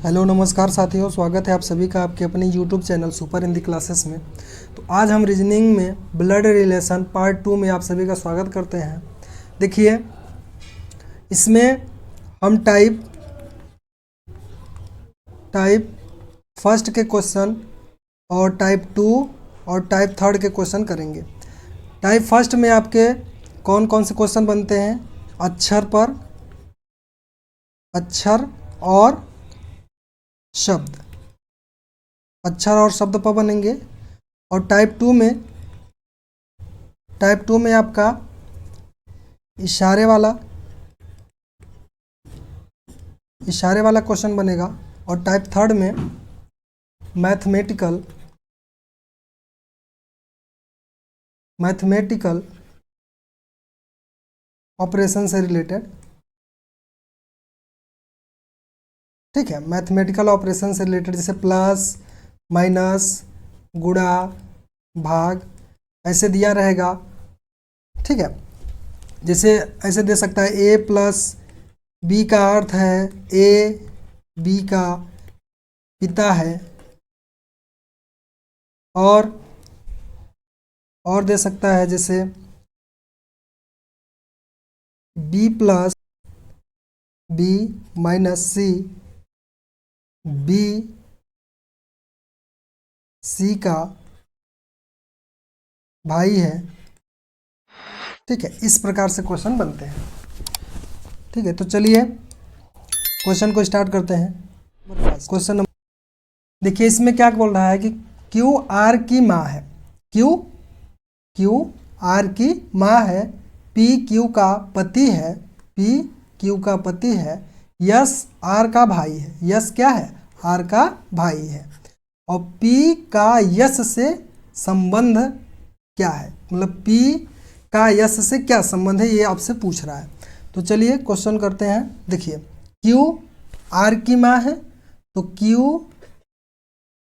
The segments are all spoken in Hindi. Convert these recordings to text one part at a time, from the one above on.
हेलो नमस्कार साथियों, स्वागत है आप सभी का आपके अपने YouTube channel super Hindi classes में। तो आज हम रीजनिंग में ब्लड रिलेशन पार्ट 2 में आप सभी का स्वागत करते हैं। देखिए, इसमें हम टाइप फर्स्ट के क्वेश्चन और टाइप 2 और टाइप थर्ड के क्वेश्चन करेंगे। टाइप फर्स्ट में आपके कौन कौन से क्वेश्चन बनते हैं? अक्षर और शब्द, अक्षर और शब्द पर बनेंगे। और टाइप टू में आपका इशारे वाला क्वेश्चन बनेगा। और टाइप थर्ड में मैथमेटिकल ऑपरेशन से रिलेटेड, ठीक है, मैथमेटिकल ऑपरेशन से रिलेटेड, जैसे प्लस माइनस गुणा भाग ऐसे दिया रहेगा, ठीक है। जैसे ऐसे दे सकता है a प्लस बी का अर्थ है a b का पिता है, और दे सकता है जैसे b plus b minus c b c का भाई है, ठीक है। इस प्रकार से क्वेश्चन बनते हैं, ठीक है। तो चलिए क्वेश्चन को स्टार्ट करते हैं। क्वेश्चन नंबर, देखिए इसमें क्या बोल रहा है कि क्यू आर की माँ है, क्यू आर की माँ है, पी क्यू का पति है, यस आर का भाई है, यस क्या है? आर का भाई है। और पी का यस से संबंध क्या है, मतलब पी का यस से क्या संबंध है, ये आपसे पूछ रहा है। तो चलिए क्वेश्चन करते हैं। देखिए क्यू आर की माँ है, तो क्यू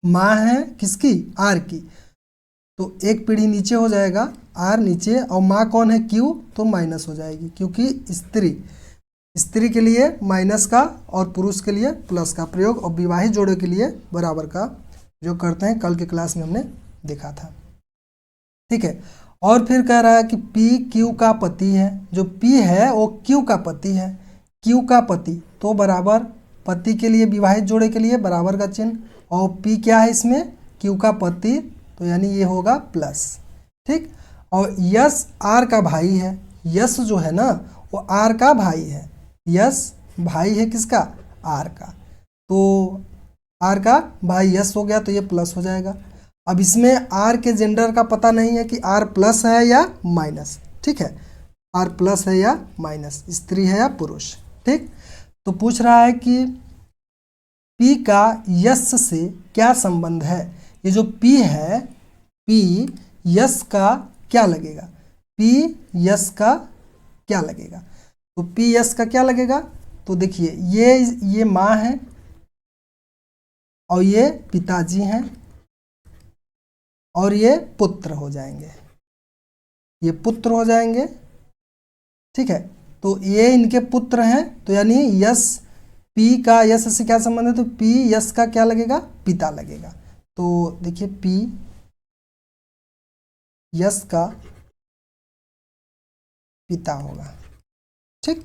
माँ है किसकी? आर की, तो एक पीढ़ी नीचे हो जाएगा, आर नीचे, और माँ कौन है? क्यू, तो माइनस हो जाएगी, क्योंकि स्त्री के लिए माइनस का और पुरुष के लिए प्लस का प्रयोग, और विवाहित जोड़े के लिए बराबर का जो करते हैं, कल के क्लास में हमने देखा था, ठीक है। और फिर कह रहा है कि पी क्यू का पति है, जो पी है वो क्यू का पति है, क्यू का पति तो बराबर, पति के लिए विवाहित जोड़े के लिए बराबर का चिन्ह, और पी क्या है इसमें? क्यू का पति, तो यानी ये होगा प्लस, ठीक। और यस आर का भाई है, यस जो है ना वो आर का भाई है, यस भाई है किसका? आर का, तो आर का भाई यस हो गया, तो ये प्लस हो जाएगा। अब इसमें आर के जेंडर का पता नहीं है कि आर प्लस है या माइनस, ठीक है, आर प्लस है या माइनस, स्त्री है या पुरुष, ठीक। तो पूछ रहा है कि पी का यस से क्या संबंध है। ये जो पी है, पी यस का क्या लगेगा? पी यस का क्या लगेगा? तो पी यस का क्या लगेगा? तो देखिए ये माँ है और ये पिताजी हैं और ये पुत्र हो जाएंगे, ये पुत्र हो जाएंगे, ठीक है। तो ये इनके पुत्र हैं, तो यानी यस, पी का यस से क्या संबंध है? तो पी यस का क्या लगेगा? पिता लगेगा। तो देखिए पी यस का पिता होगा, ठीक,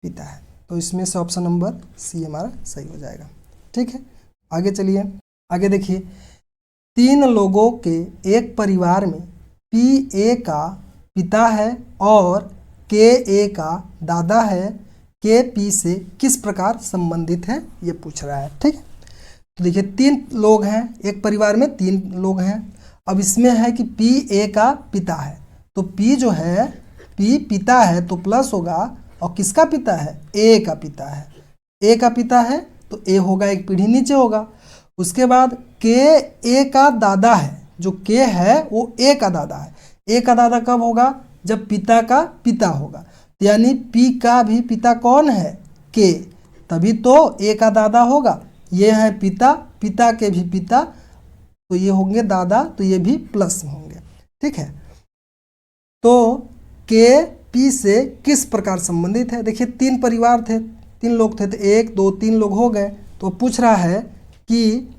पिता है। तो इसमें से ऑप्शन नंबर सी हमारा सही हो जाएगा, ठीक है। आगे चलिए, आगे देखिए, 3 लोगों के एक परिवार में पी ए का पिता है और के ए का दादा है, के पी से किस प्रकार संबंधित है, ये पूछ रहा है, ठीक। तो देखिए 3 लोग हैं, एक परिवार में 3 लोग हैं। अब इसमें है कि पी ए का पिता है, तो पी जो है, पी पिता है तो प्लस होगा, और किसका पिता है? ए का पिता है, ए का पिता है तो ए होगा, एक पीढ़ी नीचे होगा। उसके बाद के ए का दादा है, जो के है वो ए का दादा है, ए का दादा कब होगा? जब पिता का पिता होगा, यानी पी का भी पिता कौन है? के, तभी तो ए का दादा होगा। ये है पिता, पिता के भी पिता, तो ये होंगे दादा, तो ये भी प्लस में होंगे, ठीक है। तो के पी से किस प्रकार संबंधित है? देखिए 3 परिवार थे, 3 लोग थे तो 1 2 3 लोग हो गए। तो पूछ रहा है कि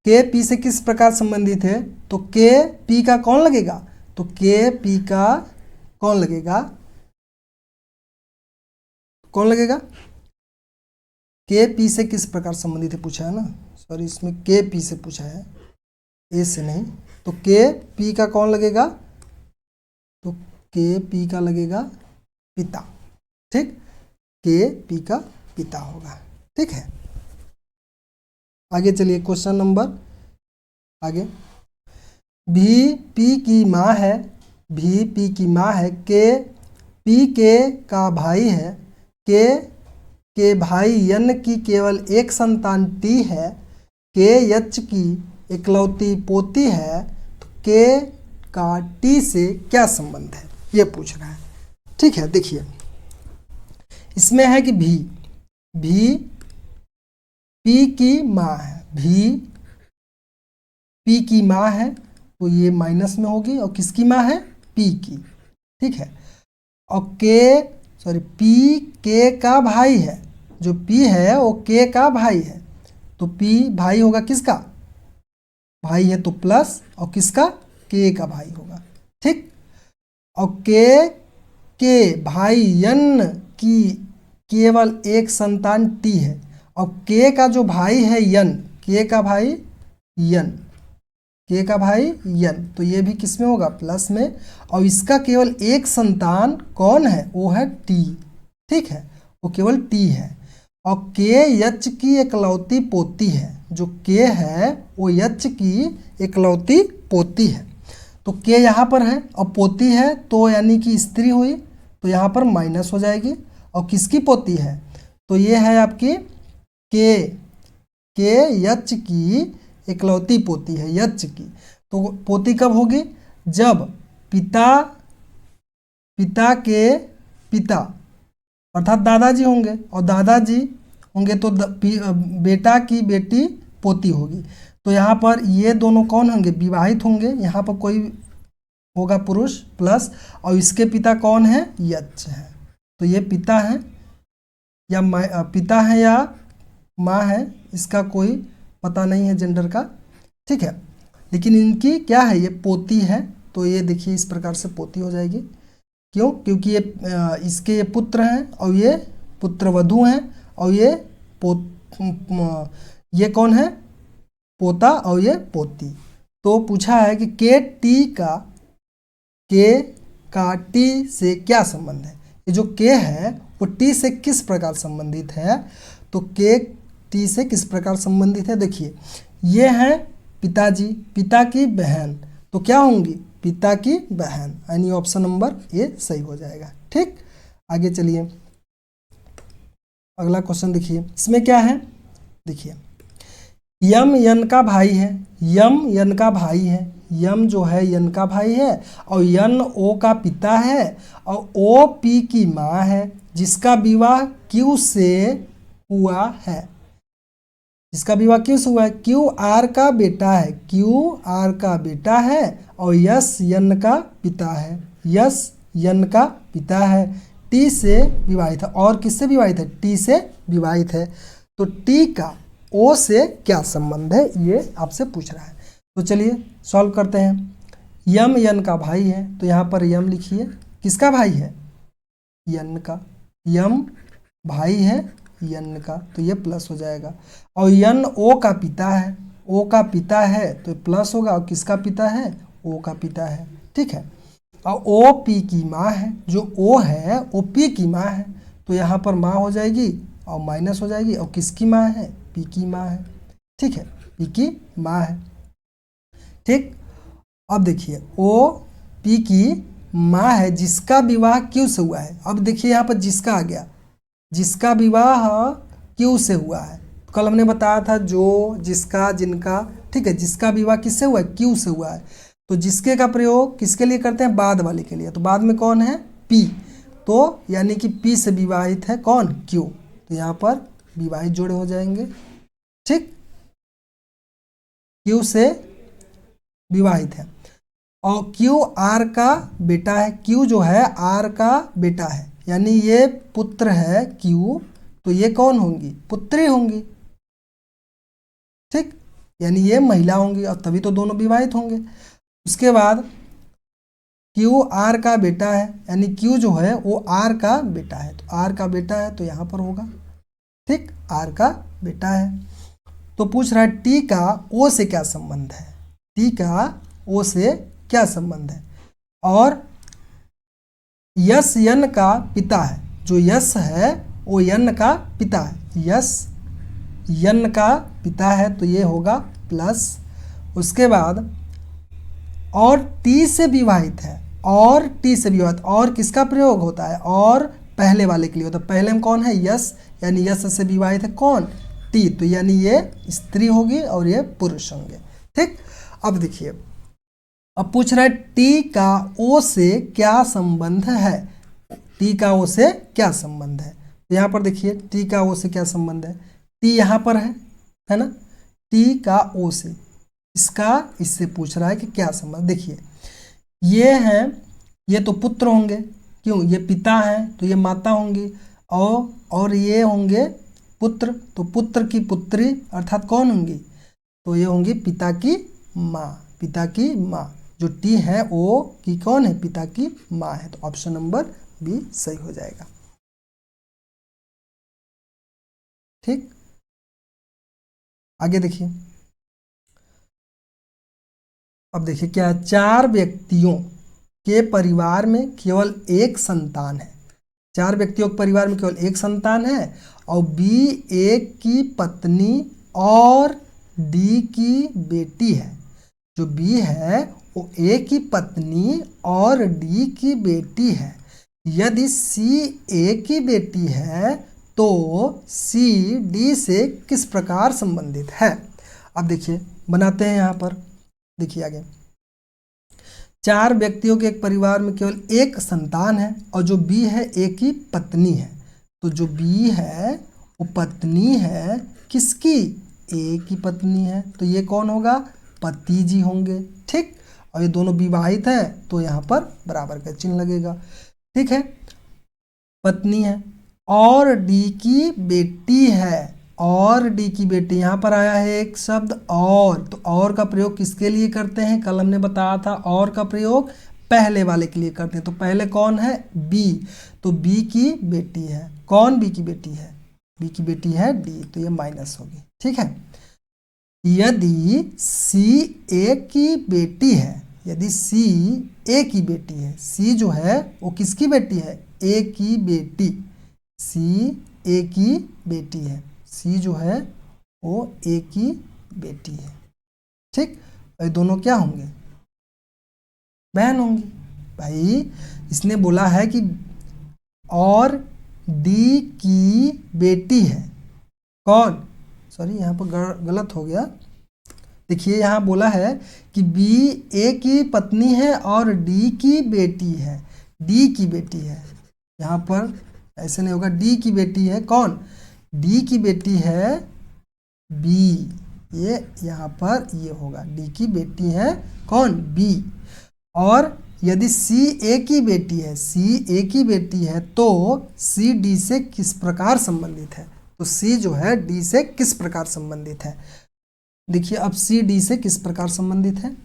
के पी से किस प्रकार संबंधित है, तो के पी का कौन लगेगा, तो के पी का कौन लगेगा, कौन लगेगा, के पी से किस प्रकार संबंधित है पूछा है ना, सॉरी इसमें के पी से पूछा है, ए से नहीं। तो के पी का कौन लगेगा, तो के पी का लगेगा पिता, ठीक, के पी का पिता होगा, ठीक है। आगे चलिए क्वेश्चन नंबर आगे। भी पी की माँ है, भी पी की माँ है, के पी के का भाई है, के भाई यन की केवल एक संतान टी है, के यच की इकलौती पोती है, तो के का टी से क्या संबंध है, ये पूछ रहा है, ठीक है। देखिए इसमें है कि भी पी की माँ है, भी पी की माँ है, तो ये माइनस में होगी, और किसकी माँ है, पी की, ठीक है। और पी के का भाई है, जो पी है वो के का भाई है, तो पी भाई होगा किसका, भाई है तो प्लस, और किसका, के का भाई होगा, ठीक। और के भाई यन की केवल एक संतान टी है, और के का जो भाई है यन, के का भाई यन, के का भाई यन, तो ये भी किस में होगा, प्लस में, और इसका केवल एक संतान कौन है, वो है टी, ठीक है, वो केवल टी है। और के यच की इकलौती पोती है, जो के है वो यच की इकलौती पोती है, तो के यहाँ पर है और पोती है, तो यानी कि स्त्री हुई, तो यहाँ पर माइनस हो जाएगी। और किसकी पोती है, तो ये है आपकी के यच की इकलौती पोती है, यच की। तो पोती कब होगी, जब पिता के पिता अर्थात दादाजी होंगे, और दादाजी होंगे तो बेटा की बेटी पोती होगी। तो यहाँ पर ये दोनों कौन होंगे, विवाहित होंगे, यहाँ पर कोई होगा पुरुष प्लस, और इसके पिता कौन है, यच है, तो ये पिता है या पिता है या माँ है, इसका कोई पता नहीं है जेंडर का, ठीक है, लेकिन इनकी क्या है, ये पोती है, तो ये देखिए इस प्रकार से पोती हो जाएगी। क्यों, क्योंकि ये इसके ये पुत्र हैं और ये पुत्रवधू हैं, और ये ये कौन है, पोता, और ये पोती। तो पूछा है कि के का टी से क्या संबंध है, ये जो के है वो टी से किस प्रकार संबंधित है, तो के टी से किस प्रकार संबंधित है, देखिए ये है पिताजी, पिता की बहन, तो क्या होंगी, पिता की बहन, यानी ऑप्शन नंबर ए सही हो जाएगा, ठीक। आगे चलिए अगला क्वेश्चन देखिए, इसमें क्या है, देखिए यम यन का भाई है, यम यन का भाई है, यम जो है यन का भाई है, और यन ओ का पिता है, और ओ पी की माँ है, जिसका विवाह क्यू से हुआ है, जिसका विवाह क्यू से हुआ है, क्यू आर का बेटा है, क्यू आर का बेटा है, और यस यन का पिता है, यस यन का पिता है, टी से विवाहित है, और किससे विवाहित है, टी से विवाहित है, तो टी का ओ से क्या संबंध है, ये आपसे पूछ रहा है। तो चलिए सॉल्व करते हैं। यम यन का भाई है, तो यहाँ पर यम लिखिए, किसका भाई है, यन का, यम भाई है यन का, तो ये प्लस हो जाएगा। और यन ओ का पिता है, ओ का पिता है तो प्लस होगा, और किसका पिता है, ओ का पिता है, ठीक है। और ओ पी की माँ है, जो ओ है ओ पी की माँ है, तो यहाँ पर माँ हो जाएगी और माइनस हो जाएगी, और किसकी माँ है, पी की माँ है, ठीक है, पी की माँ है, ठीक। अब देखिए ओ पी की माँ है, जिसका विवाह क्यू से हुआ है, अब देखिए यहाँ पर जिसका आ गया, जिसका विवाह क्यू से हुआ है, कल हमने बताया था जो जिसका जिनका, ठीक है, जिसका विवाह किससे हुआ है, क्यू से हुआ है, तो जिसके का प्रयोग किसके लिए करते हैं, बाद वाले के लिए, तो बाद में कौन है, पी, तो यानी कि पी से विवाहित है कौन, क्यू, तो यहाँ पर विवाहित जोड़े हो जाएंगे, ठीक, क्यू से विवाहित है। और क्यू आर का बेटा है, क्यू जो है आर का बेटा है, यानी ये पुत्र है क्यू, तो ये कौन होंगी? पुत्री होंगी। ठीक, यानी ये महिला होंगी और तभी तो दोनों विवाहित होंगे। उसके बाद क्यू आर का बेटा है, यानी क्यू जो है वो आर का बेटा है, तो आर का बेटा है तो यहाँ पर होगा। ठीक, आर का बेटा है। तो पूछ रहा है टी का ओ से क्या संबंध है, टी का ओ से क्या संबंध है। और यस यन का पिता है, जो यस है वो यन का पिता है, यस यन का पिता है तो ये होगा प्लस। उसके बाद और टी से विवाहित है, और टी से विवाहित, और किसका प्रयोग होता है? और पहले वाले के लिए होता है। पहले में कौन है? यस, यानी यस से विवाहित है कौन? टी, तो यानी ये स्त्री होगी और ये पुरुष होंगे। ठीक, अब देखिए, अब पूछ रहा है टी का ओ से क्या संबंध है, टी का ओ से क्या संबंध है। तो यहाँ पर देखिए टी का ओ से क्या संबंध है, टी यहाँ पर है ना, टी का ओ से, इसका इससे पूछ रहा है कि क्या संबंध। देखिए ये हैं, ये तो पुत्र होंगे, क्यों? ये पिता हैं तो ये माता होंगी, और ये होंगे पुत्र, तो पुत्र की पुत्री अर्थात कौन होंगी? तो ये होंगी पिता की माँ, पिता की माँ। जो टी है वो की कौन है? पिता की माँ है, तो ऑप्शन नंबर बी सही हो जाएगा। ठीक, आगे देखिए, अब देखिए क्या है, 4 व्यक्तियों के परिवार में केवल एक संतान है, 4 व्यक्तियों के परिवार में केवल एक संतान है, और बी एक की पत्नी और डी की बेटी है। जो बी है वो ए की पत्नी और डी की बेटी है। यदि सी ए की बेटी है तो सी डी से किस प्रकार संबंधित है। अब देखिए बनाते हैं यहाँ पर, देखिए आगे, 4 व्यक्तियों के एक परिवार में केवल एक संतान है, और जो बी है ए की पत्नी है। तो जो बी है वो पत्नी है किसकी? ए की पत्नी है, तो ये कौन होगा? पति जी होंगे। ठीक, और ये दोनों विवाहित हैं तो यहाँ पर बराबर का चिन्ह लगेगा। ठीक है, पत्नी है और डी की बेटी है, और डी की बेटी, यहाँ पर आया है एक शब्द और, तो और का प्रयोग किसके लिए करते हैं? कल हमने बताया था और का प्रयोग पहले वाले के लिए करते हैं। तो पहले कौन है? बी, तो बी की बेटी है, कौन? बी की बेटी है, बी की बेटी है डी, तो ये माइनस होगी। ठीक है, यदि सी ए की बेटी है, यदि सी ए की बेटी है, सी जो है वो किसकी बेटी है? ए की बेटी, सी ए की बेटी है, सी जो है वो ए की बेटी है। ठीक, और दोनों क्या होंगे? बहन होंगी। भाई इसने बोला है कि और डी की बेटी है कौन? सॉरी यहाँ पर गलत हो गया। देखिए यहाँ बोला है कि बी ए की पत्नी है और डी की बेटी है, डी की बेटी है, यहाँ पर ऐसे नहीं होगा, डी की बेटी है कौन? डी की बेटी है बी, ये यहाँ पर ये होगा, डी की बेटी है कौन? बी। और यदि सी ए की बेटी है, सी ए की बेटी है तो सी डी से किस प्रकार संबंधित है? तो सी जो है डी से किस प्रकार संबंधित है? देखिए अब सी डी से किस प्रकार संबंधित है।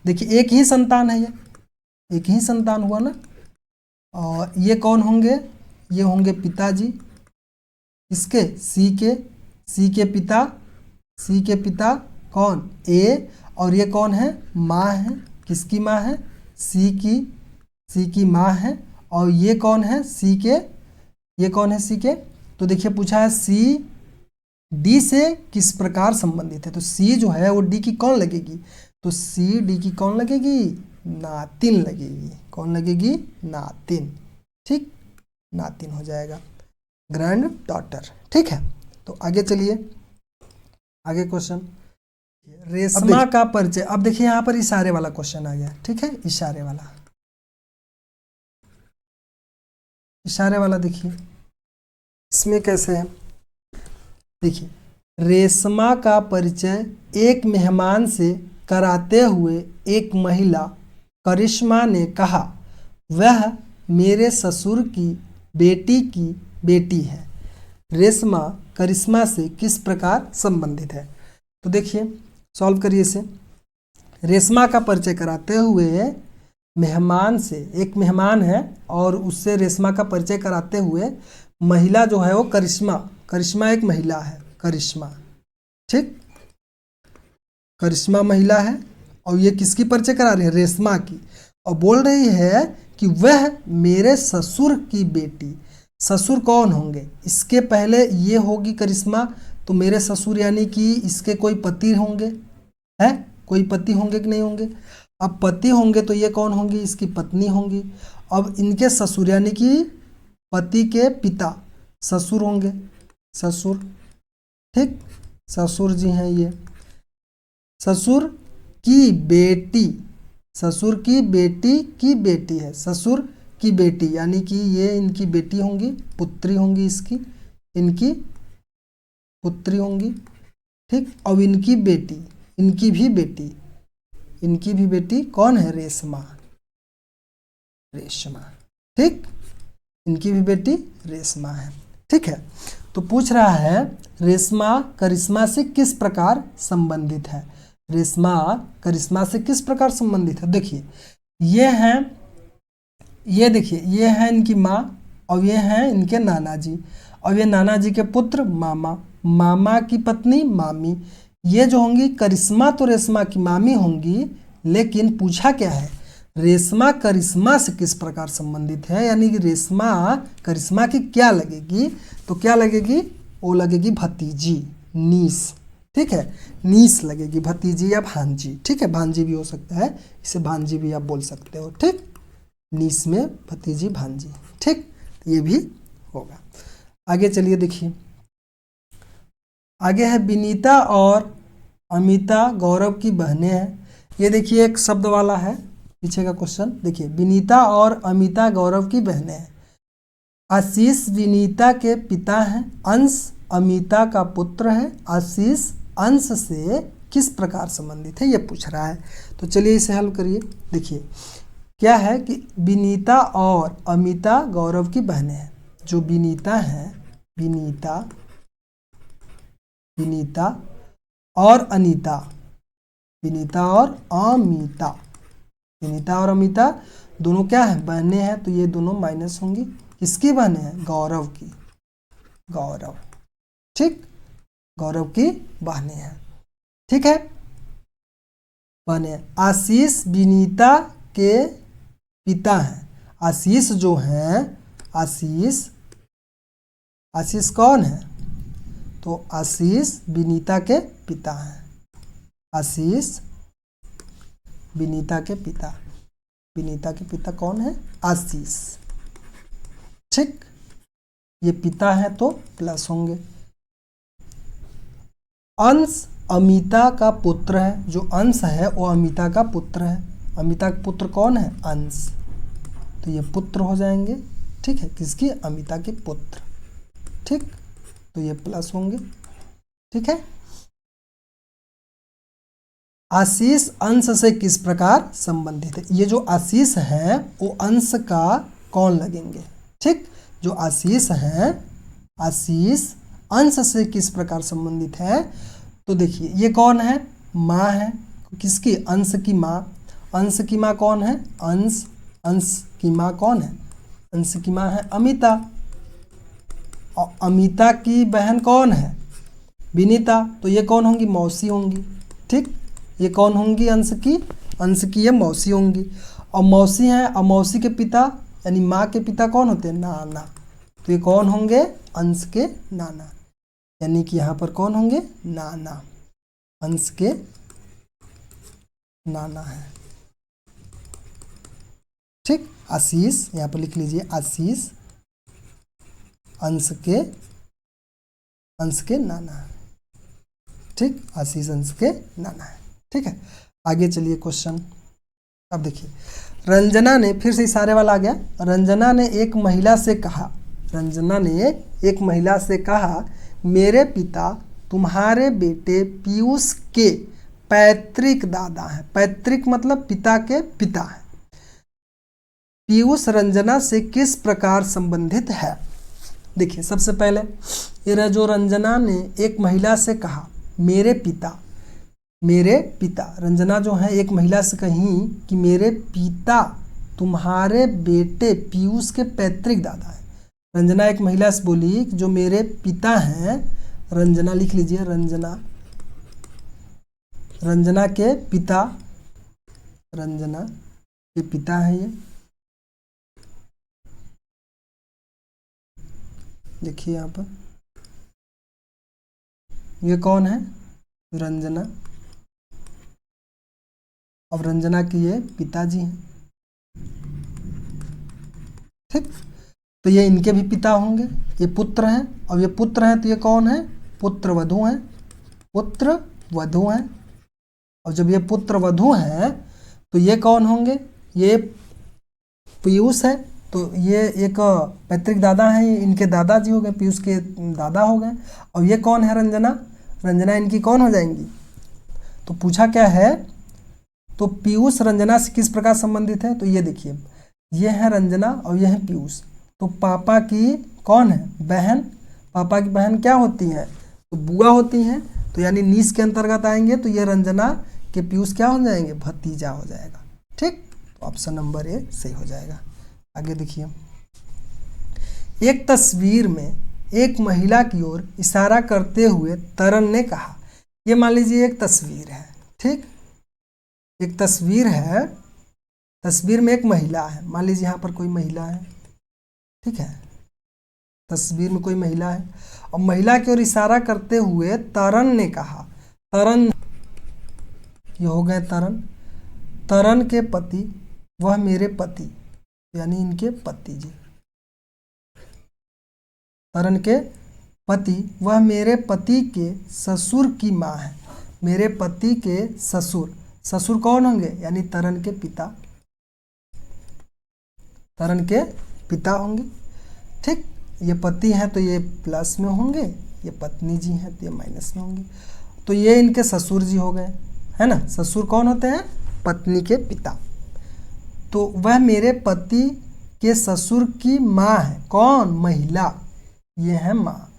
देखिए एक ही संतान है, ये एक ही संतान हुआ ना, और ये कौन होंगे? ये होंगे पिताजी, इसके सी के पिता, सी के पिता कौन? ए, और ये कौन है? माँ है, किसकी माँ है? सी की माँ है, और ये कौन है? सी के, ये कौन है? सी के, तो देखिए पूछा है सी डी से किस प्रकार संबंधित है, तो सी जो है वो डी की कौन लगेगी? तो सी डी की कौन लगेगी? नातिन लगेगी। कौन लगेगी? नातिन। ठीक, नातिन हो जाएगा, ग्रैंड डॉटर। ठीक है, तो आगे चलिए, आगे क्वेश्चन, रेशमा का परिचय। अब देखिए यहाँ पर इशारे वाला क्वेश्चन आ गया। ठीक है, इशारे वाला, इशारे वाला देखिए इसमें कैसे है। देखिए, रेशमा का परिचय एक मेहमान से कराते हुए एक महिला करिश्मा ने कहा, वह मेरे ससुर की बेटी है। रेशमा करिश्मा से किस प्रकार संबंधित है। तो देखिए सॉल्व करिए इसे। रेशमा का परिचय कराते हुए मेहमान से, एक मेहमान है और उससे रेशमा का परिचय कराते हुए महिला जो है वो करिश्मा, करिश्मा एक महिला है, करिश्मा, ठीक, करिश्मा महिला है और ये किसकी परिचय करा रही है, रेशमा की, और बोल रही है कि वह मेरे ससुर की बेटी। ससुर कौन होंगे, इसके पहले ये होगी करिश्मा, तो मेरे ससुर यानी कि इसके कोई पति होंगे, है कोई पति होंगे कि नहीं होंगे। अब पति होंगे तो ये कौन होंगी, इसकी पत्नी होंगी। अब इनके ससुर यानी कि पति के पिता ससुर होंगे, ससुर, ठीक, ससुर जी हैं ये। ससुर की बेटी, ससुर की बेटी की बेटी है, ससुर की बेटी यानी कि ये इनकी बेटी होंगी, पुत्री होंगी, इसकी इनकी पुत्री होंगी, ठीक। अब इनकी बेटी, इनकी भी बेटी, इनकी भी बेटी कौन है, रेशमा, रेशमा, ठीक, इनकी भी बेटी रेशमा है, ठीक है। तो पूछ रहा है रेशमा करिश्मा से किस प्रकार संबंधित है, रेशमा करिश्मा से किस प्रकार संबंधित है। देखिए ये हैं, ये देखिए ये हैं इनकी माँ और ये हैं इनके नाना जी, और ये नाना जी के पुत्र मामा, मामा की पत्नी मामी। ये जो होंगी करिश्मा तो रेशमा की मामी होंगी, लेकिन पूछा क्या है, रेशमा करिश्मा से किस प्रकार संबंधित है, यानी कि रेशमा करिश्मा की क्या लगेगी, तो क्या लगेगी, वो लगेगी भतीजी, नीस, ठीक है, नीस लगेगी, भतीजी या भांजी, ठीक है, भांजी भी हो सकता है, इसे भांजी भी आप बोल सकते हो, ठीक, नीस में भतीजी भांजी, ठीक, ये भी होगा। आगे चलिए देखिए, आगे है विनीता और अमिता गौरव की बहनें हैं। ये देखिए एक शब्द वाला है पीछे का क्वेश्चन, देखिए विनीता और अमिता गौरव की बहनें हैं। आशीष विनीता के पिता हैं, अंश अमिता का पुत्र है, आशीष अंश से किस प्रकार संबंधित है, ये पूछ रहा है। तो चलिए इसे हल करिए। देखिए क्या है कि विनीता और अमिता गौरव की बहनें हैं। जो विनीता हैं, विनीता, विनीता और अनीता, विनीता और अमिता, विनीता और अमिता दोनों क्या है, बहनें हैं, तो ये दोनों माइनस होंगी। किसकी बहनें हैं, गौरव की, गौरव, ठीक, गौरव की बहनें हैं, ठीक है, बहनें। आशीष विनीता के पिता हैं, आशीष जो हैं, आशीष, आशीष कौन है, तो आशीष विनीता के पिता हैं, आशीष विनीता के पिता, विनीता के पिता कौन है, आशीष, ठीक, ये पिता है तो प्लस होंगे। अंश अमिता का पुत्र है, जो अंश है वो अमिता का पुत्र है, अमिता का पुत्र कौन है, अंश, तो ये पुत्र हो जाएंगे, ठीक है, किसकी, अमिता के पुत्र, ठीक, तो ये प्लस होंगे, ठीक है। आशीष अंश से किस प्रकार संबंधित है, ये जो आशीष है वो अंश का कौन लगेंगे, ठीक, जो आशीष है, आशीष अंश से किस प्रकार संबंधित है, तो देखिए ये कौन है, माँ है, किसकी, अंश की माँ, अंश की माँ कौन है, अंश, अंश की माँ कौन है, अंश की माँ है अमिता, और अमिता की बहन कौन है, विनीता, तो ये कौन होंगी, मौसी होंगी, ठीक, ये कौन होंगी, अंश की ये मौसी होंगी, और मौसी हैं, और मौसी के पिता यानी माँ के पिता कौन होते हैं, नाना, तो ये कौन होंगे, अंश के नाना, यानी कि यहाँ पर कौन होंगे, नाना, अंश के नाना है, ठीक। आशीष यहाँ पर लिख लीजिए, आशीष अंश के नाना है, ठीक, आशीष अंश के नाना है, ठीक है। आगे चलिए क्वेश्चन, अब देखिए रंजना ने, फिर से इशारे वाला आ गया, रंजना ने एक महिला से कहा, रंजना ने एक महिला से कहा, मेरे पिता तुम्हारे बेटे पीयूष के पैतृक दादा हैं, पैतृक मतलब पिता के पिता हैं, पीयूष रंजना से किस प्रकार संबंधित है। देखिए सबसे पहले ये जो रंजना ने एक महिला से कहा मेरे पिता, रंजना जो है एक महिला से कही कि मेरे पिता तुम्हारे बेटे पीयूष के पैतृक दादा है। रंजना एक महिला से बोली कि जो मेरे पिता हैं, रंजना लिख लीजिए, रंजना के पिता, रंजना के पिता है ये, देखिए यहाँ पर ये कौन है, रंजना। अब रंजना के ये पिताजी हैं, ठीक। तो ये इनके भी पिता होंगे, ये पुत्र हैं। और ये पुत्र हैं तो ये कौन है, पुत्र वधू हैं, पुत्र वधू हैं। और जब ये पुत्र वधू हैं तो ये कौन होंगे, ये पीयूष है, तो ये एक पैतृक दादा हैं, इनके दादाजी हो गए, पीयूष के दादा हो गए। और ये कौन है, रंजना इनकी कौन हो जाएंगी। तो पूछा क्या है, तो पीयूष रंजना से किस प्रकार संबंधित है, तो ये देखिए ये है रंजना और ये है पीयूष। तो पापा की कौन है, बहन, पापा की बहन क्या होती है, तो बुआ होती हैं। तो यानी नीस के अंतर्गत आएंगे, तो ये रंजना के पीयूष क्या हो जाएंगे, भतीजा हो जाएगा, ठीक। तो ऑप्शन नंबर ए सही हो जाएगा। आगे देखिए, एक तस्वीर में एक महिला की ओर इशारा करते हुए तरन ने कहा, ये मान लीजिए एक तस्वीर है, ठीक, एक तस्वीर है, तस्वीर में एक महिला है, मान लीजिए यहाँ पर कोई महिला है, ठीक है, तस्वीर में कोई महिला है और महिला की ओर इशारा करते हुए तरन ने कहा, तरन, ये हो गए तरन, तरन के पति वह मेरे पति, यानी इनके पति जी, तरन के पति वह मेरे पति के ससुर की माँ है। मेरे पति के ससुर, ससुर कौन होंगे, यानी तरन के पिता, तरन के पिता होंगे, ठीक। ये पति हैं तो ये प्लस में होंगे, ये पत्नी जी हैं तो ये माइनस में होंगे। तो ये इनके ससुर जी हो गए, है ना। ससुर कौन होते हैं, पत्नी के पिता। तो वह मेरे पति के ससुर की माँ है, कौन, महिला, ये है माँ,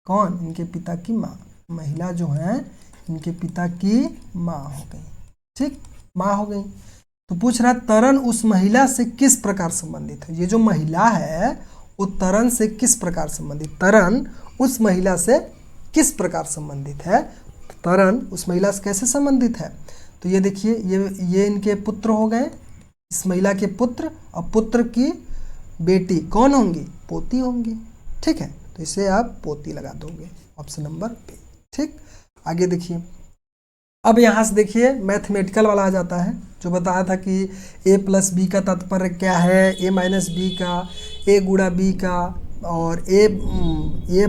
कौन, इनके पिता की माँ, महिला जो है इनके पिता की माँ हो गई, ठीक, माँ हो गई। तो पूछ रहा तरन उस महिला से किस प्रकार संबंधित है, ये जो महिला है वो तरन से किस प्रकार संबंधित, तरन उस महिला से किस प्रकार संबंधित है, तरन उस महिला से कैसे संबंधित है। तो ये देखिए ये इनके पुत्र हो गए, इस महिला के पुत्र, और पुत्र की बेटी कौन होंगी, पोती होंगी, ठीक है। तो इसे आप पोती लगा दोगे, ऑप्शन नंबर बी, ठीक। आगे देखिए, अब यहाँ से देखिए मैथमेटिकल वाला आ जाता है, जो बताया था कि a प्लस बी का तात्पर्य क्या है, a माइनस बी का, a गुणा बी का, और a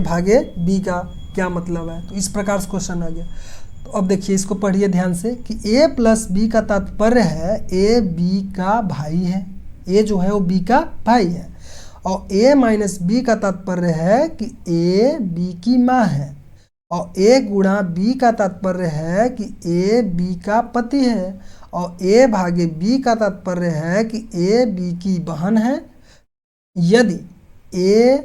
भागे b का क्या मतलब है। तो इस प्रकार से क्वेश्चन आ गया। तो अब देखिए इसको पढ़िए ध्यान से कि a प्लस बी का तात्पर्य है a b का भाई है, a जो है वो b का भाई है, और a माइनस बी का तात्पर्य है कि a b की माँ है, और a गुणा b का तात्पर्य है कि a b का पति है, और a भागे b का तात्पर्य है कि a b की बहन है। यदि a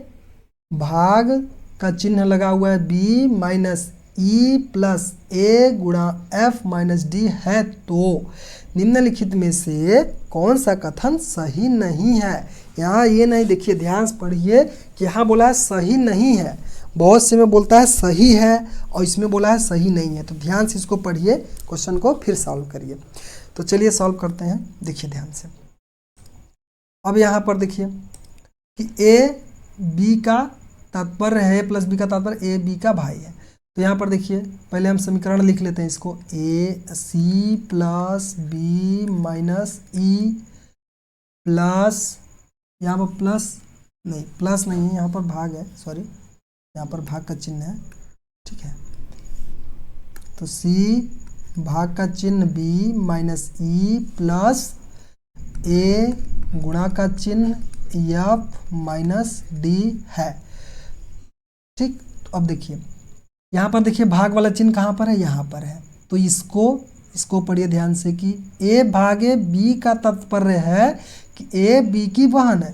भाग का चिन्ह लगा हुआ है b minus e plus a गुणा f माइनस d है, तो निम्नलिखित में से कौन सा कथन सही नहीं है। यहाँ ये नहीं, देखिए ध्यान से पढ़िए कि यहाँ बोला है सही नहीं है, बहुत से में बोलता है सही है और इसमें बोला है सही नहीं है। तो ध्यान से इसको पढ़िए, क्वेश्चन को फिर सॉल्व करिए। तो चलिए सॉल्व करते हैं, देखिए ध्यान से। अब यहाँ पर देखिए कि a b का तात्पर्य है, प्लस b का तात्पर्य a b का भाई है। तो यहाँ पर देखिए पहले हम समीकरण लिख लेते हैं इसको, a c plus b minus e plus, यहाँ पर प्लस नहीं है, यहाँ पर भाग है, सॉरी, यहाँ पर भाग का चिन्ह है, ठीक है। तो c भाग का चिन्ह b minus e plus a गुणा का चिन्ह f माइनस d है, ठीक। तो अब देखिए यहाँ पर देखिए भाग वाला चिन्ह कहाँ पर है, यहाँ पर है। तो इसको पढ़िए ध्यान से कि a भागे b का तात्पर्य है कि a b की बहन है।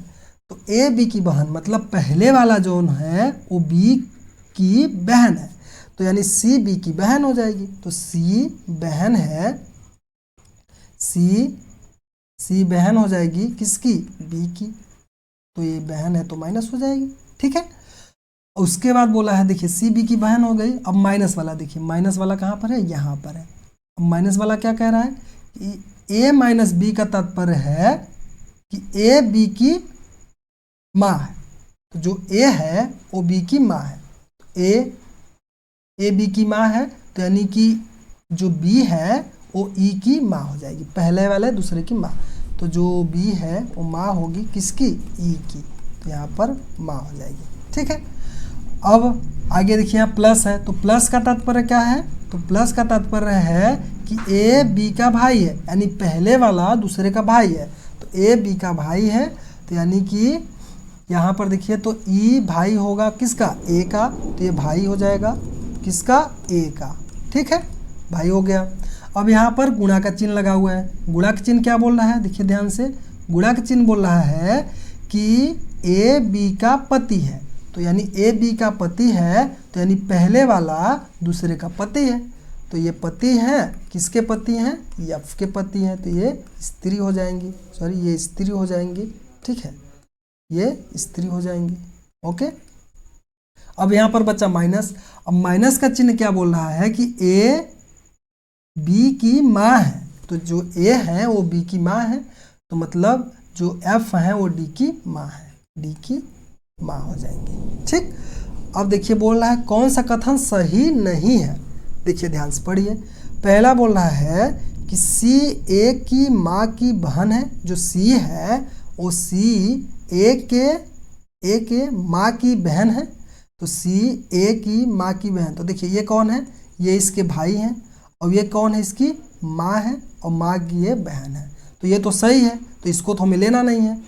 तो ए बी की बहन मतलब पहले वाला जो है वो बी की बहन है, तो यानी सी बी की बहन हो जाएगी। तो सी बहन है, सी बहन हो जाएगी किसकी, बी की। तो ये बहन है तो माइनस हो जाएगी, ठीक है। उसके बाद बोला है देखिए सी बी की बहन हो गई। अब माइनस वाला देखिए, माइनस वाला कहाँ पर है, यहाँ पर है। अब माइनस वाला क्या कह रहा है कि ए माइनस बी का तात्पर्य है कि ए बी की माँ है। तो जो ए है वो बी की माँ है। ए बी की माँ है, तो यानी कि जो बी है वो ई की माँ हो जाएगी, पहले वाले दूसरे की माँ। तो जो बी है वो माँ होगी किसकी, ई की। तो यहाँ पर माँ हो जाएगी, ठीक है। अब आगे देखिए यहाँ प्लस है, तो प्लस का तात्पर्य क्या है, तो प्लस का तात्पर्य है कि ए बी का भाई है, यानी पहले वाला दूसरे का भाई है। तो ए बी का भाई है, तो यानी कि यहाँ पर देखिए तो ई भाई होगा किसका, ए का। तो ये भाई हो जाएगा किसका, ए का, ठीक है, भाई हो गया। अब यहाँ पर गुणा का चिन्ह लगा हुआ है। गुणा का चिन्ह क्या बोल रहा है, देखिए ध्यान से, गुणा का चिन्ह बोल रहा है कि ए बी का पति है। तो यानी ए बी का पति है, तो यानी पहले वाला दूसरे का पति है। तो ये पति हैं, किसके पति हैं, एफ के पति हैं। तो ये स्त्री हो जाएंगी, सॉरी ये स्त्री हो जाएंगी, ठीक है, ये स्त्री हो जाएंगी, ओके। अब यहाँ पर बचा माइनस। अब माइनस का चिन्ह क्या बोल रहा है कि ए बी की माँ है। तो जो ए है वो बी की माँ है, तो मतलब जो एफ है वो डी की माँ है, डी की माँ हो जाएंगी, ठीक। अब देखिए बोल रहा है कौन सा कथन सही नहीं है। देखिए ध्यान से पढ़िए। पहला बोल रहा है कि सी ए की माँ की बहन है। जो सी है वो सी ए के माँ की बहन है। तो सी ए की माँ की बहन, तो देखिए ये कौन है, ये इसके भाई हैं, और ये कौन है, इसकी माँ है, और माँ की ये बहन है। तो ये तो सही है, तो इसको तो हमें लेना नहीं है,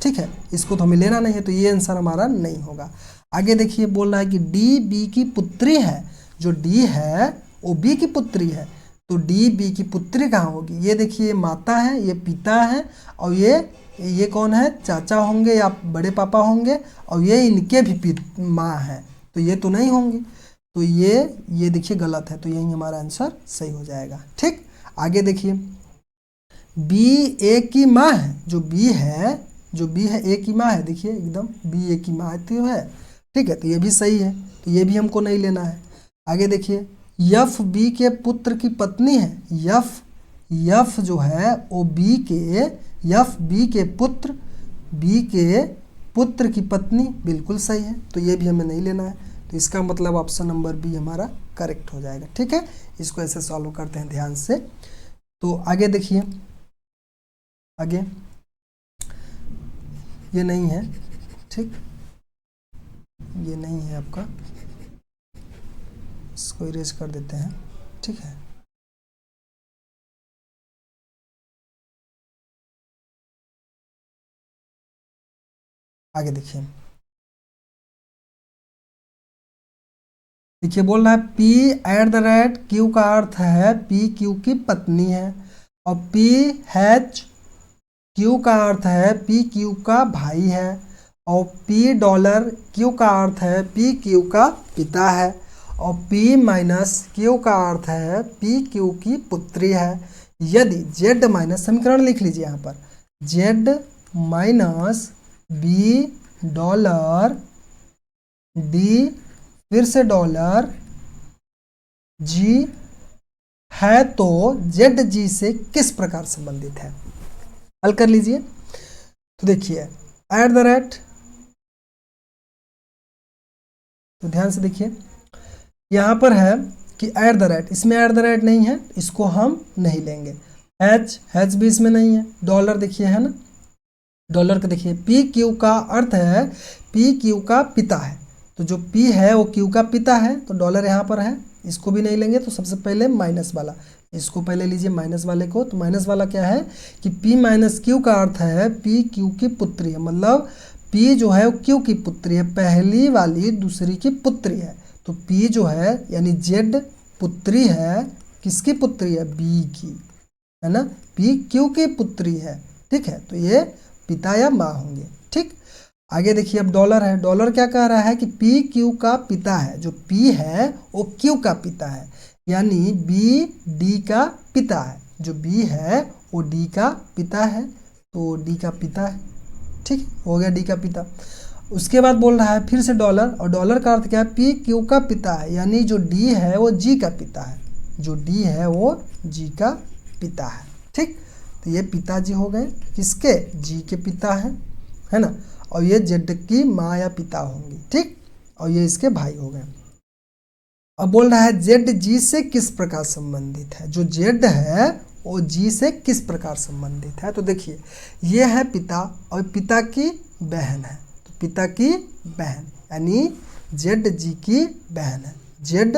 ठीक है, इसको तो हमें लेना नहीं है, तो ये आंसर हमारा नहीं होगा। आगे देखिए बोल रहा है कि डी बी की पुत्री है। जो डी है वो बी की पुत्री है। तो डी बी की पुत्री कहाँ होगी, ये देखिए माता है, ये पिता है, और ये कौन है, चाचा होंगे या बड़े पापा होंगे, और ये इनके भी माँ है। तो ये तो नहीं होंगी, तो ये देखिए गलत है। तो यही हमारा आंसर सही हो जाएगा, ठीक। आगे देखिए बी ए की माँ है। जो बी है ए की माँ है, देखिए एकदम बी ए की माँ तो है, ठीक है, तो ये भी सही है, तो ये भी हमको नहीं लेना है। आगे देखिए यफ बी के पुत्र की पत्नी है। यफ जो है वो यफ बी के पुत्र की पत्नी, बिल्कुल सही है, तो ये भी हमें नहीं लेना है। तो इसका मतलब ऑप्शन नंबर बी हमारा करेक्ट हो जाएगा, ठीक है। इसको ऐसे सॉल्व करते हैं ध्यान से। तो आगे देखिए, आगे ये नहीं है, ठीक, ये नहीं है आपका, इसको इरेज कर देते हैं, ठीक है। आगे देखिए बोल रहा है P at the rate Q का अर्थ है पी क्यू की पत्नी है, और पी हैच क्यू का अर्थ है पी क्यू का भाई है, और पी डॉलर क्यू का अर्थ है पी क्यू का पिता है, और पी माइनस क्यू का अर्थ है पी क्यू की पुत्री है। यदि जेड माइनस, समीकरण लिख लीजिए यहाँ पर, Z minus B dollar D फिर से डॉलर जी है तो जेड जी से किस प्रकार संबंधित है। हल कर लीजिए। तो देखिए एट द रेट, तो ध्यान से देखिए यहाँ पर है कि एट द रेट, इसमें एट द रेट नहीं है, इसको हम नहीं लेंगे। हैच भी इसमें नहीं है। डॉलर देखिए है ना, डॉलर का देखिए पी क्यू का अर्थ है पी क्यू का पिता है। तो जो पी है वो क्यू का पिता है, तो डॉलर यहाँ पर है, इसको भी नहीं लेंगे। तो सबसे पहले माइनस वाला, इसको पहले लीजिए माइनस वाले को। तो माइनस वाला क्या है कि पी माइनस क्यू का अर्थ है पी क्यू की पुत्री है, मतलब पी जो है वो क्यू की पुत्री है, पहली वाली दूसरी की पुत्री है। तो पी जो है यानी जेड पुत्री है, किसकी पुत्री है, बी की, है ना, पी क्यू की पुत्री है, ठीक है। तो ये पिता या माँ होंगे, ठीक। आगे देखिए अब डॉलर है। डॉलर क्या कह रहा है कि पी क्यू का पिता है। जो पी है वो क्यू का पिता है, यानी बी डी का पिता है। जो बी है वो डी का पिता है, तो डी का पिता है। ठीक है, हो गया डी का पिता। उसके बाद बोल रहा है फिर से डॉलर, और डॉलर का अर्थ क्या है? पी क्यू का पिता है, यानी जो डी है वो जी का पिता है। जो डी है वो जी का पिता है। ठीक, तो ये पिताजी हो गए किसके? जी के पिता है ना। और ये जेड की माँ या पिता होंगी। ठीक, और ये इसके भाई हो गए। अब बोल रहा है जेड जी से किस प्रकार संबंधित है। जो जेड है वो जी से किस प्रकार संबंधित है? तो देखिए ये है पिता और पिता की बहन है, तो पिता की बहन यानी जेड जी की बहन है। जेड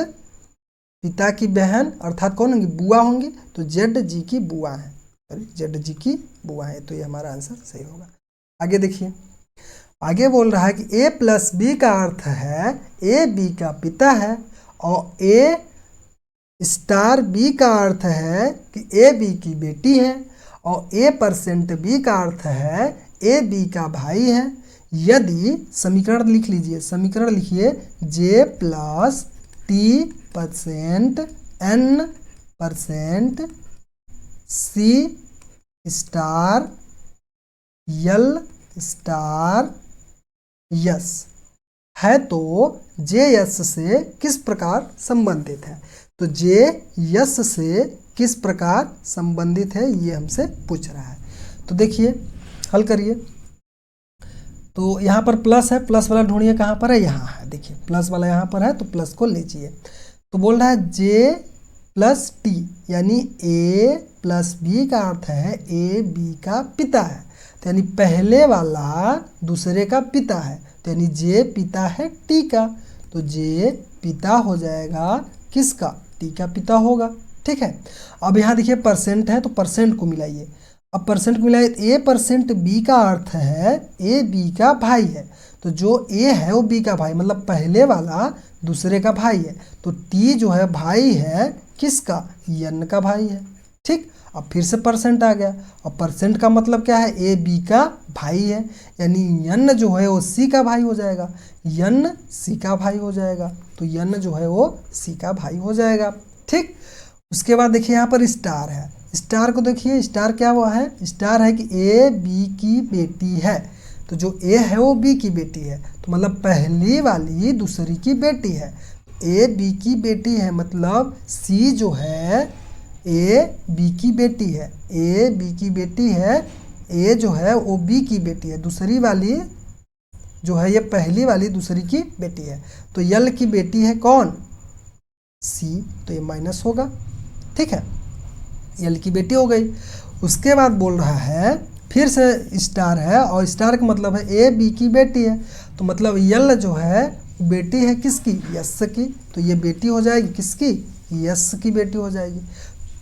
पिता की बहन अर्थात कौन होंगी? बुआ होंगी, तो जेड जी की बुआ है, जेड जी की बुआ है। तो ये हमारा आंसर सही होगा। आगे देखिए, आगे बोल रहा है कि ए प्लस बी का अर्थ है ए बी का पिता है, और ए स्टार बी का अर्थ है कि ए बी की बेटी है, और ए परसेंट बी का अर्थ है ए बी का भाई है। यदि समीकरण लिख लीजिए, समीकरण लिखिए J plus T percent N percent C star L star S है, तो जे यस से किस प्रकार संबंधित है। तो जे यस से किस प्रकार संबंधित है ये हमसे पूछ रहा है। तो देखिए हल करिए। तो यहाँ पर प्लस है, प्लस वाला ढूंढिए कहाँ पर है? यहाँ है। देखिए प्लस वाला यहाँ पर है, तो प्लस को लीजिए। तो बोल रहा है जे प्लस टी, यानी ए प्लस बी का अर्थ है ए बी का पिता है, तो यानी पहले वाला दूसरे का पिता है, तो यानी जे पिता है टी का, तो जे पिता हो जाएगा किसका? टी का पिता होगा। ठीक है, अब यहाँ देखिए परसेंट है, तो परसेंट को मिलाइए। अब परसेंट को मिलाइए, ए परसेंट बी का अर्थ है ए बी का भाई है, तो जो ए है वो बी का भाई, मतलब पहले वाला दूसरे का भाई है, तो टी जो है भाई है किसका? एन का भाई है। ठीक, अब फिर से परसेंट आ गया, और परसेंट का मतलब क्या है? ए बी का भाई है, यानी एन जो है वो सी का भाई हो जाएगा, एन सी का भाई हो जाएगा, तो एन जो है वो सी का भाई हो जाएगा। ठीक, उसके बाद देखिए यहाँ पर स्टार है। स्टार को देखिए, स्टार क्या हुआ है? स्टार है कि ए बी की बेटी है, तो जो ए है वो बी की बेटी है, तो मतलब पहली वाली दूसरी की बेटी है। ए बी की बेटी है मतलब सी जो है ए बी की बेटी है, ए बी की बेटी है, ए जो है वो बी की बेटी है, दूसरी वाली जो है ये पहली वाली दूसरी की बेटी है, तो यल की बेटी है कौन? सी, तो ये माइनस होगा। ठीक है, यल की बेटी हो गई। उसके बाद बोल रहा है फिर से स्टार है, और स्टार का मतलब है ए बी की बेटी है, तो मतलब यल जो है बेटी है किसकी? यस की, तो ये बेटी हो जाएगी किसकी? यस की बेटी हो जाएगी।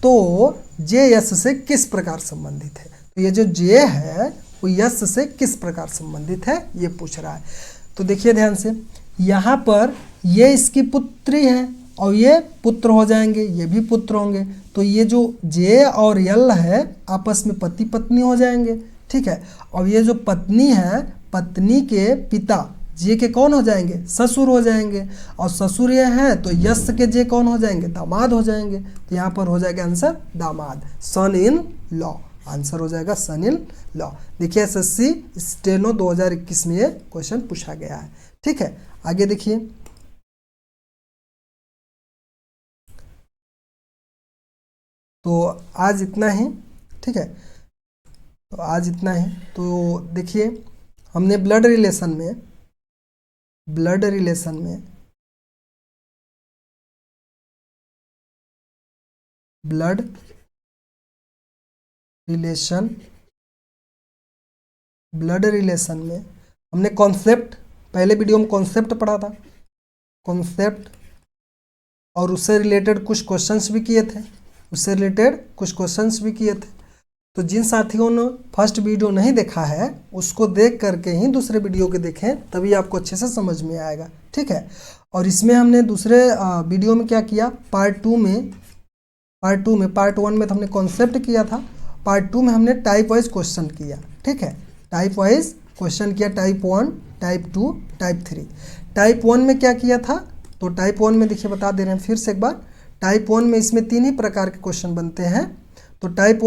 तो जे यस से किस प्रकार संबंधित है? तो ये जो जे है वो यस से किस प्रकार संबंधित है ये पूछ रहा है। तो देखिए ध्यान से, यहाँ पर ये इसकी पुत्री है और ये पुत्र हो जाएंगे, ये भी पुत्र होंगे, तो ये जो जे और यल है आपस में पति पत्नी हो जाएंगे। ठीक है, और ये जो पत्नी है, पत्नी के पिता जे के कौन हो जाएंगे? ससुर हो जाएंगे, और ससुर ये हैं तो यस के जे कौन हो जाएंगे? दामाद हो जाएंगे। तो यहाँ पर हो जाएगा आंसर दामाद, सन इन लॉ, आंसर हो जाएगा सन इन लॉ। देखिए एसएससी स्टेनो 2021 में ये क्वेश्चन पूछा गया है। ठीक है, आगे देखिए, तो आज इतना ही। ठीक है, तो आज इतना ही। तो देखिए हमने ब्लड रिलेशन में ब्लड रिलेशन में हमने कॉन्सेप्ट, पहले वीडियो में कॉन्सेप्ट पढ़ा था, कॉन्सेप्ट, और उससे रिलेटेड कुछ क्वेश्चंस भी किए थे। तो जिन साथियों ने फर्स्ट वीडियो नहीं देखा है उसको देख करके ही दूसरे वीडियो के देखें, तभी आपको अच्छे से समझ में आएगा। ठीक है, और इसमें हमने दूसरे वीडियो में क्या किया? पार्ट वन में तो हमने कॉन्सेप्ट किया था, पार्ट 2 में हमने टाइप वाइज क्वेश्चन किया। ठीक है, टाइप वाइज क्वेश्चन किया टाइप 1, टाइप 2, टाइप 3। टाइप 1 में क्या किया था, तो टाइप 1 में देखिए बता दे रहे हैं फिर से एक बार। टाइप 1 में इसमें 3 ही प्रकार के क्वेश्चन बनते हैं। तो टाइप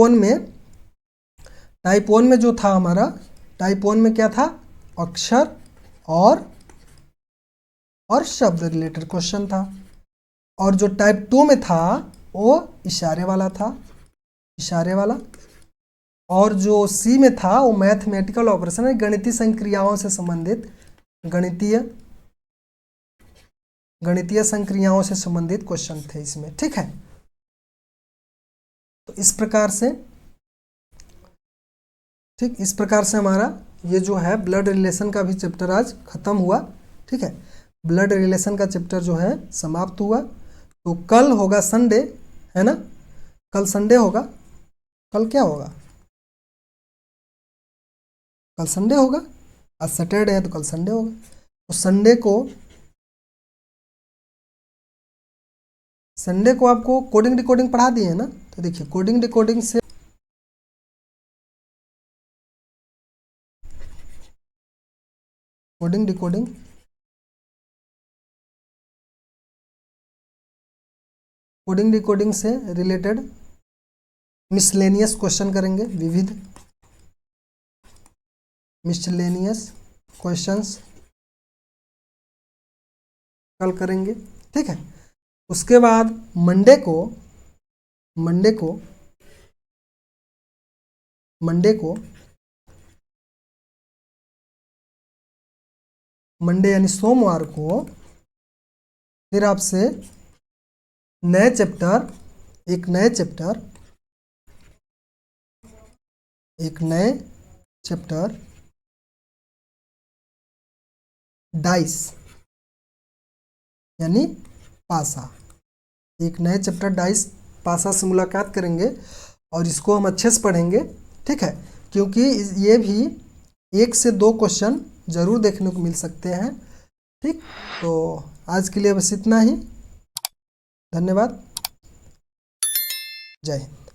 1 में जो था हमारा, टाइप 1 में क्या था, अक्षर और शब्द रिलेटेड क्वेश्चन था। और जो टाइप 2 में था वो इशारे वाला था, इशारे वाला। और जो सी में था वो मैथमेटिकल ऑपरेशन है, गणितीय संक्रियाओं से संबंधित, गणितीय संक्रियाओं से संबंधित क्वेश्चन थे इसमें। ठीक है, तो इस प्रकार से, ठीक इस प्रकार से हमारा ये जो है ब्लड रिलेशन का भी चैप्टर आज खत्म हुआ। ठीक है, ब्लड रिलेशन का चैप्टर जो है समाप्त हुआ। तो कल होगा संडे, है ना, कल संडे होगा। कल क्या होगा, कल संडे होगा, आज सैटरडे है तो कल संडे होगा। तो संडे को आपको कोडिंग डिकोडिंग पढ़ा दिए है ना। तो देखिए कोडिंग डिकोडिंग से, कोडिंग डिकोडिंग से रिलेटेड मिसलेनियस क्वेश्चन करेंगे, विविध मिसलेनियस क्वेश्चंस कल करेंगे। ठीक है, उसके बाद मंडे यानी सोमवार को फिर आपसे एक नए चैप्टर डाइस यानी पासा, एक नए चैप्टर डाइस पासा से मुलाकात करेंगे और इसको हम अच्छे से पढ़ेंगे। ठीक है, क्योंकि ये भी 1 से 2 क्वेश्चन जरूर देखने को मिल सकते हैं। ठीक, तो आज के लिए बस इतना ही। धन्यवाद, जय हिंद।